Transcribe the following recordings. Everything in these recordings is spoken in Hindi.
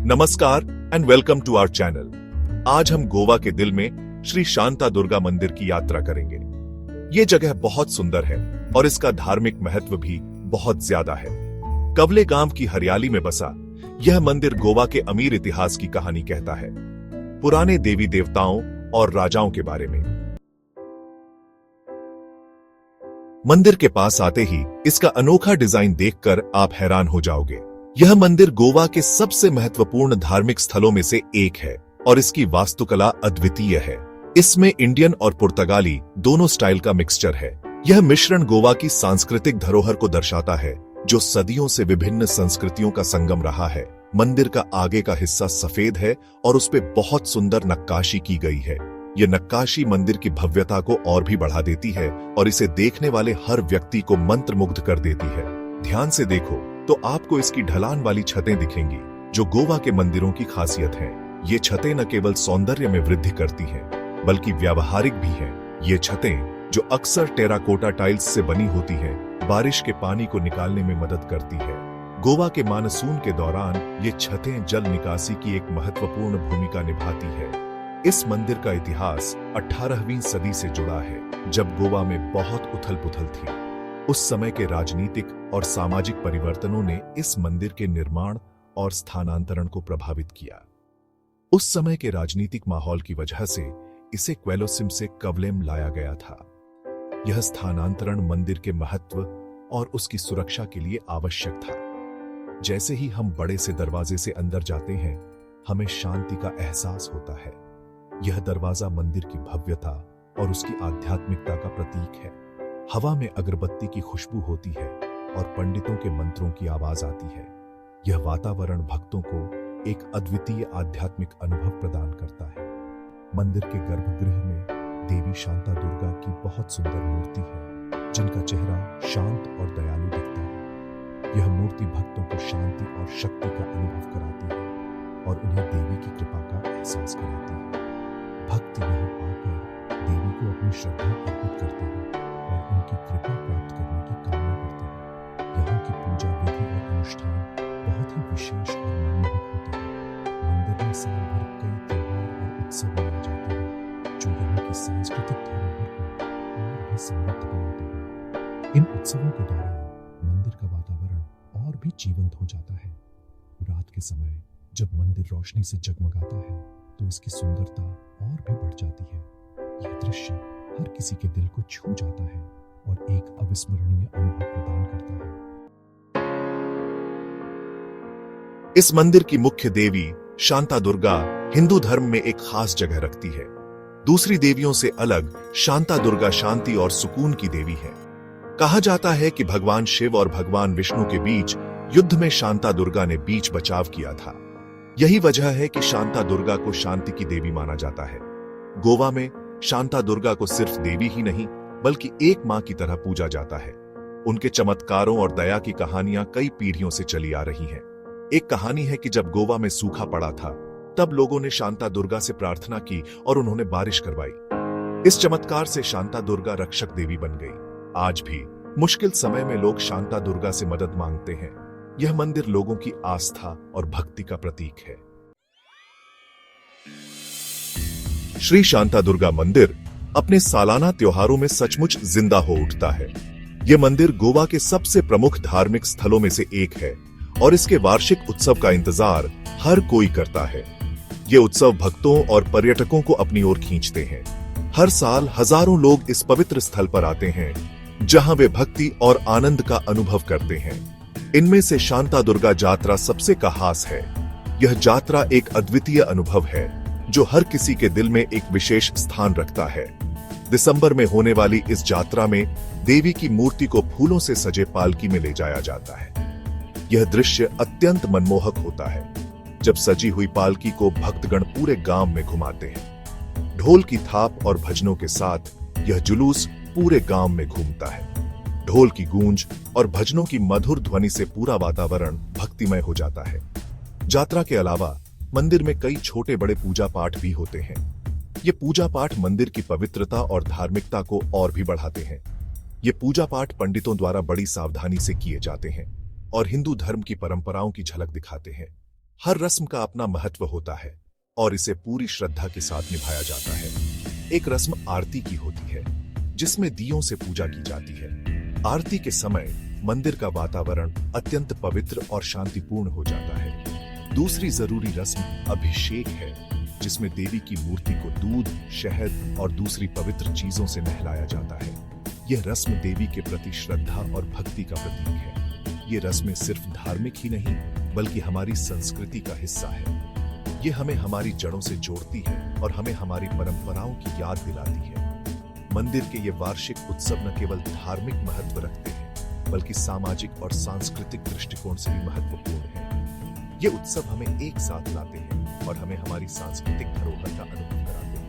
नमस्कार and welcome to our channel. आज हम गोवा के दिल में श्री शांता दुर्गा मंदिर की यात्रा करेंगे। ये जगह बहुत सुंदर है और इसका धार्मिक महत्व भी बहुत ज्यादा है। कवले गांव की हरियाली में बसा यह मंदिर गोवा के अमीर इतिहास की कहानी कहता है, पुराने देवी देवताओं और राजाओं के बारे में। मंदिर के पास आते ही इसका अनोखा डिजाइन देखकर आप हैरान हो जाओगे। यह मंदिर गोवा के सबसे महत्वपूर्ण धार्मिक स्थलों में से एक है और इसकी वास्तुकला अद्वितीय है। इसमें इंडियन और पुर्तगाली दोनों स्टाइल का मिक्सचर है। यह मिश्रण गोवा की सांस्कृतिक धरोहर को दर्शाता है, जो सदियों से विभिन्न संस्कृतियों का संगम रहा है। मंदिर का आगे का हिस्सा सफेद है और उस पे बहुत सुंदर नक्काशी की गई है। यह नक्काशी मंदिर की भव्यता को और भी बढ़ा देती है और इसे देखने वाले हर व्यक्ति को मंत्रमुग्ध कर देती है। ध्यान से देखो तो आपको इसकी ढलान वाली छतें दिखेंगी, जो गोवा के मंदिरों की खासियत है। ये छतें न केवल सौंदर्य में वृद्धि करती हैं, बल्कि व्यावहारिक भी हैं। ये छतें, जो अक्सर टेराकोटा टाइल्स से बनी होती हैं, बारिश के पानी को निकालने में मदद करती है। गोवा के मानसून के दौरान ये छतें जल निकासी की एक महत्वपूर्ण भूमिका निभाती है। इस मंदिर का इतिहास 18वीं सदी से जुड़ा है, जब गोवा में बहुत उथल-पुथल थी। उस समय के राजनीतिक और सामाजिक परिवर्तनों ने इस मंदिर के निर्माण और स्थानांतरण को प्रभावित किया। उस समय के राजनीतिक माहौल की वजह से इसे क्वेलोसिम से कवलेम लाया गया था। यह स्थानांतरण मंदिर के महत्व और उसकी सुरक्षा के लिए आवश्यक था। जैसे ही हम बड़े से दरवाजे से अंदर जाते हैं, हमें शांति का एहसास होता है। यह दरवाजा मंदिर की भव्यता और उसकी आध्यात्मिकता का प्रतीक है। हवा में अगरबत्ती की खुशबू होती है और पंडितों के मंत्रों की आवाज आती है। यह वातावरण भक्तों को एक अद्वितीय आध्यात्मिक अनुभव प्रदान करता है। मंदिर के गर्भगृह में देवी शांता दुर्गा की बहुत सुंदर मूर्ति है, जिनका चेहरा शांत और दयालु दिखता है। यह मूर्ति भक्तों को शांति और शक्ति का अनुभव कराती है और उन्हें देवी की कृपा का एहसास कराती है। भक्त यहाँ आकर देवी को अपनी श्रद्धा अर्पित करते हैं और उनकी कृपा प्राप्त करने की कामना करते हैं। यहाँ की पूजा विधि और अनुष्ठान बहुत ही विशेष और मनमोहक होते हैं। मंदिर में साल भर कई त्योहार और उत्सव मनाए जाते हैं, जो यहाँ की सांस्कृतिक धरोहर को और भी समृद्ध बनाते हैं। इन उत्सवों के दौरान मंदिर का वातावरण और भी जीवंत हो जाता है। रात के समय जब मंदिर रोशनी से जगमगाता है, तो इसकी सुंदरता और भी बढ़ जाती है। यह दृश्य हर किसी के दिल को छू जाता है और एक अविस्मरणीय अनुभव प्रदान करता है। इस मंदिर की मुख्य देवी शांता दुर्गा हिंदू धर्म में एक खास जगह रखती है। दूसरी देवियों से अलग शांता दुर्गा शांति और सुकून की देवी है। कहा जाता है कि भगवान शिव और भगवान विष्णु के बीच युद्ध में शांता दुर्गा ने बीच बचाव किया था। यही वजह है कि शांता दुर्गा को शांति की देवी माना जाता है। गोवा में शांता दुर्गा को सिर्फ देवी ही नहीं, बल्कि एक मां की तरह पूजा जाता है। उनके चमत्कारों और दया की कहानियां कई पीढ़ियों से चली आ रही हैं। एक कहानी है कि जब गोवा में सूखा पड़ा था, तब लोगों ने शांता दुर्गा से प्रार्थना की और उन्होंने बारिश करवाई। इस चमत्कार से शांता दुर्गा रक्षक देवी बन गई। आज भी मुश्किल समय में लोग शांता दुर्गा से मदद मांगते हैं। यह मंदिर लोगों की आस्था और भक्ति का प्रतीक है। श्री शांता दुर्गा मंदिर अपने सालाना त्योहारों में सचमुच जिंदा हो उठता है। यह मंदिर गोवा के सबसे प्रमुख धार्मिक स्थलों में से एक है और इसके वार्षिक उत्सव का इंतजार हर कोई करता है। ये उत्सव भक्तों और पर्यटकों को अपनी ओर खींचते हैं। हर साल हजारों लोग इस पवित्र स्थल पर आते हैं, जहां वे भक्ति और आनंद का अनुभव करते हैं। इनमें से शांता दुर्गा यात्रा सबसे खास है। यह यात्रा एक अद्वितीय अनुभव है, जो हर किसी के दिल में एक विशेष स्थान रखता है। दिसंबर में होने वाली इस यात्रा में देवी की मूर्ति को फूलों से सजे पालकी में ले जाया जाता है। यह दृश्य अत्यंत मनमोहक होता है, जब सजी हुई पालकी को भक्तगण पूरे गांव में घुमाते हैं। ढोल की थाप और भजनों के साथ यह जुलूस पूरे गांव में घूमता है। ढोल की गूंज और भजनों की मधुर ध्वनि से पूरा वातावरण भक्तिमय हो जाता है। यात्रा के अलावा मंदिर में कई छोटे बड़े पूजा पाठ भी होते हैं। ये पूजा पाठ मंदिर की पवित्रता और धार्मिकता को और भी बढ़ाते हैं। ये पूजा पाठ पंडितों द्वारा बड़ी सावधानी से किए जाते हैं और हिंदू धर्म की परंपराओं की झलक दिखाते हैं। हर रस्म का अपना महत्व होता है और इसे पूरी श्रद्धा के साथ निभाया जाता है। एक रस्म आरती की होती है, जिसमें दियों से पूजा की जाती है। आरती के समय मंदिर का वातावरण अत्यंत पवित्र और शांतिपूर्ण हो जाता है। दूसरी जरूरी रस्म अभिषेक है, जिसमें देवी की मूर्ति को दूध, शहद और दूसरी पवित्र चीजों से नहलाया जाता है। यह रस्म देवी के प्रति श्रद्धा और भक्ति का प्रतीक है। ये रस्में सिर्फ धार्मिक ही नहीं, बल्कि हमारी संस्कृति का हिस्सा है। ये हमें हमारी जड़ों से जोड़ती है और हमें हमारी परंपराओं की याद दिलाती है। मंदिर के ये वार्षिक उत्सव न केवल धार्मिक महत्व रखते हैं, बल्कि सामाजिक और सांस्कृतिक दृष्टिकोण से भी महत्वपूर्ण है। ये उत्सव हमें एक साथ लाते हैं और हमें हमारी सांस्कृतिक धरोहर का अनुभव कराते हैं।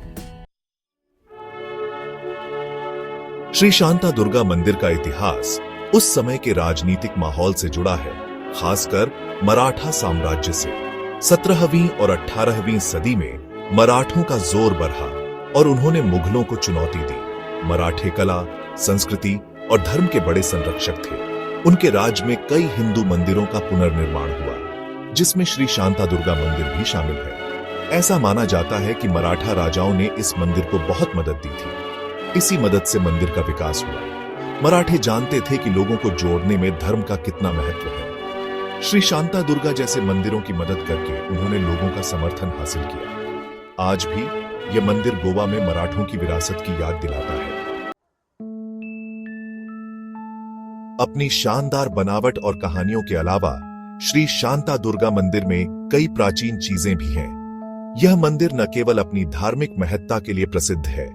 श्री शांता दुर्गा मंदिर का इतिहास उस समय के राजनीतिक माहौल से जुड़ा है, खासकर मराठा साम्राज्य से। 17वीं और 18वीं सदी में मराठों का जोर बढ़ा और उन्होंने मुगलों को चुनौती दी। मराठे कला, संस्कृति और धर्म के बड़े संरक्षक थे। उनके राज में कई हिंदू मंदिरों का पुनर्निर्माण हुआ, जिसमें श्री शांता दुर्गा मंदिर भी शामिल है। ऐसा माना जाता है कि मराठा राजाओं ने इस मंदिर को बहुत मदद दी थी। इसी मदद से मंदिर का विकास हुआ। मराठे जानते थे कि लोगों को जोड़ने में धर्म का कितना महत्व है। श्री शांता दुर्गा जैसे मंदिरों की मदद करके उन्होंने लोगों का समर्थन हासिल किया। आज भी यह मंदिर गोवा में मराठों की विरासत की याद दिलाता है। अपनी शानदार बनावट और कहानियों के अलावा श्री शांता दुर्गा मंदिर में कई प्राचीन चीजें भी हैं। यह मंदिर न केवल अपनी धार्मिक महत्ता के लिए प्रसिद्ध है,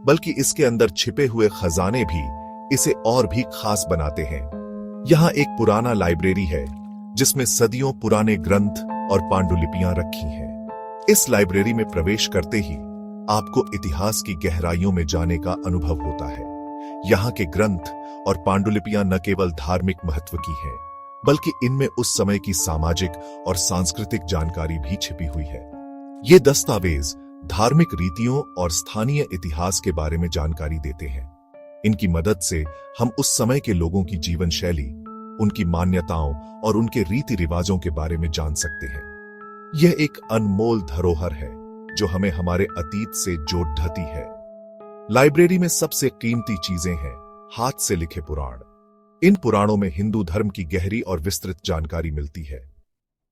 बल्कि इसके अंदर छिपे हुए खजाने भी इसे और भी खास बनाते हैं। यहाँ एक पुराना लाइब्रेरी है, जिसमें सदियों पुराने ग्रंथ और पांडुलिपियां रखी हैं। इस लाइब्रेरी में प्रवेश करते ही आपको इतिहास की गहराइयों में जाने का अनुभव होता है। यहाँ के ग्रंथ और पांडुलिपियां न केवल धार्मिक महत्व की हैं, बल्कि इनमें उस समय की सामाजिक और सांस्कृतिक जानकारी भी छिपी हुई है। ये दस्तावेज धार्मिक रीतियों और स्थानीय इतिहास के बारे में जानकारी देते हैं। इनकी मदद से हम उस समय के लोगों की जीवन शैली, उनकी मान्यताओं और उनके रीति रिवाजों के बारे में जान सकते हैं। यह एक अनमोल धरोहर है, जो हमें हमारे अतीत से जोड़ ढाती है। लाइब्रेरी में सबसे कीमती चीजें हैं हाथ से लिखे पुराण। इन पुराणों में हिंदू धर्म की गहरी और विस्तृत जानकारी मिलती है।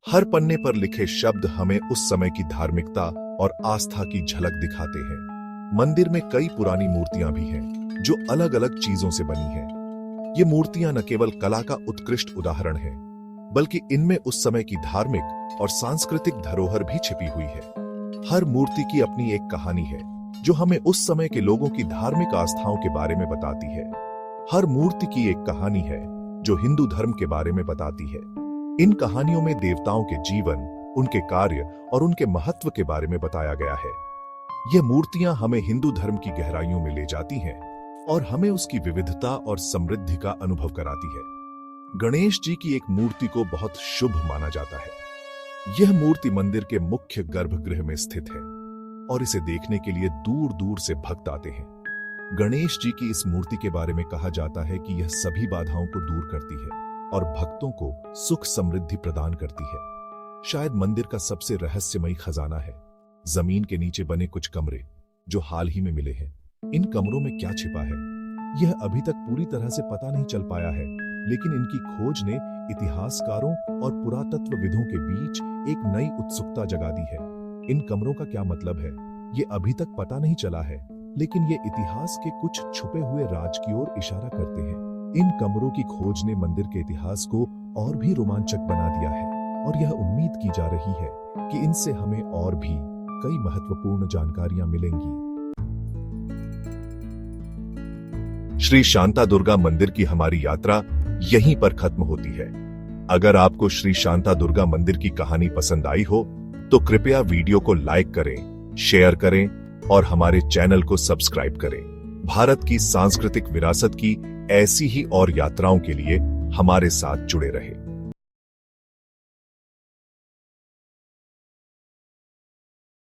हर पन्ने पर लिखे शब्द हमें उस समय की धार्मिकता और आस्था की झलक दिखाते हैं। मंदिर में कई पुरानी मूर्तियां भी हैं, जो अलग अलग चीजों से बनी हैं। ये मूर्तियां न केवल कला का उत्कृष्ट उदाहरण हैं, बल्कि इनमें उस समय की धार्मिक और सांस्कृतिक धरोहर भी छिपी हुई है। हर मूर्ति की अपनी एक कहानी है, जो हमें उस समय के लोगों की धार्मिक आस्थाओं के बारे में बताती है। हर मूर्ति की एक कहानी है, जो हिंदू धर्म के बारे में बताती है। इन कहानियों में देवताओं के जीवन, उनके कार्य और उनके महत्व के बारे में बताया गया है। ये मूर्तियां हमें हिंदू धर्म की गहराइयों में ले जाती हैं और हमें उसकी विविधता और समृद्धि का अनुभव कराती है। गणेश जी की एक मूर्ति को बहुत शुभ माना जाता है। यह मूर्ति मंदिर के मुख्य गर्भगृह में स्थित है और इसे देखने के लिए दूर दूर से भक्त आते हैं। गणेश जी की इस मूर्ति के बारे में कहा जाता है कि यह सभी बाधाओं को दूर करती है और भक्तों को सुख समृद्धि प्रदान करती है। शायद मंदिर का सबसे रहस्यमयी खजाना है जमीन के नीचे बने कुछ कमरे, जो हाल ही में मिले हैं। इन कमरों में क्या छिपा है, यह अभी तक पूरी तरह से पता नहीं चल पाया है, लेकिन इनकी खोज ने इतिहासकारों और पुरातत्वविदों के बीच एक नई उत्सुकता जगा दी है। इन कमरों का क्या मतलब है, ये अभी तक पता नहीं चला है, लेकिन ये इतिहास के कुछ छुपे हुए राज की ओर इशारा करते हैं। इन कमरों की खोज ने मंदिर के इतिहास को और भी रोमांचक बना दिया है और यह उम्मीद की जा रही है कि इनसे हमें और भी कई महत्वपूर्ण जानकारियां मिलेंगी। श्री शांता दुर्गा मंदिर की हमारी यात्रा यहीं पर खत्म होती है। अगर आपको श्री शांता दुर्गा मंदिर की कहानी पसंद आई हो, तो कृपया वीडियो को लाइक करें, शेयर करें और हमारे चैनल को सब्सक्राइब करें। भारत की सांस्कृतिक विरासत की ऐसी ही और यात्राओं के लिए हमारे साथ जुड़े रहें।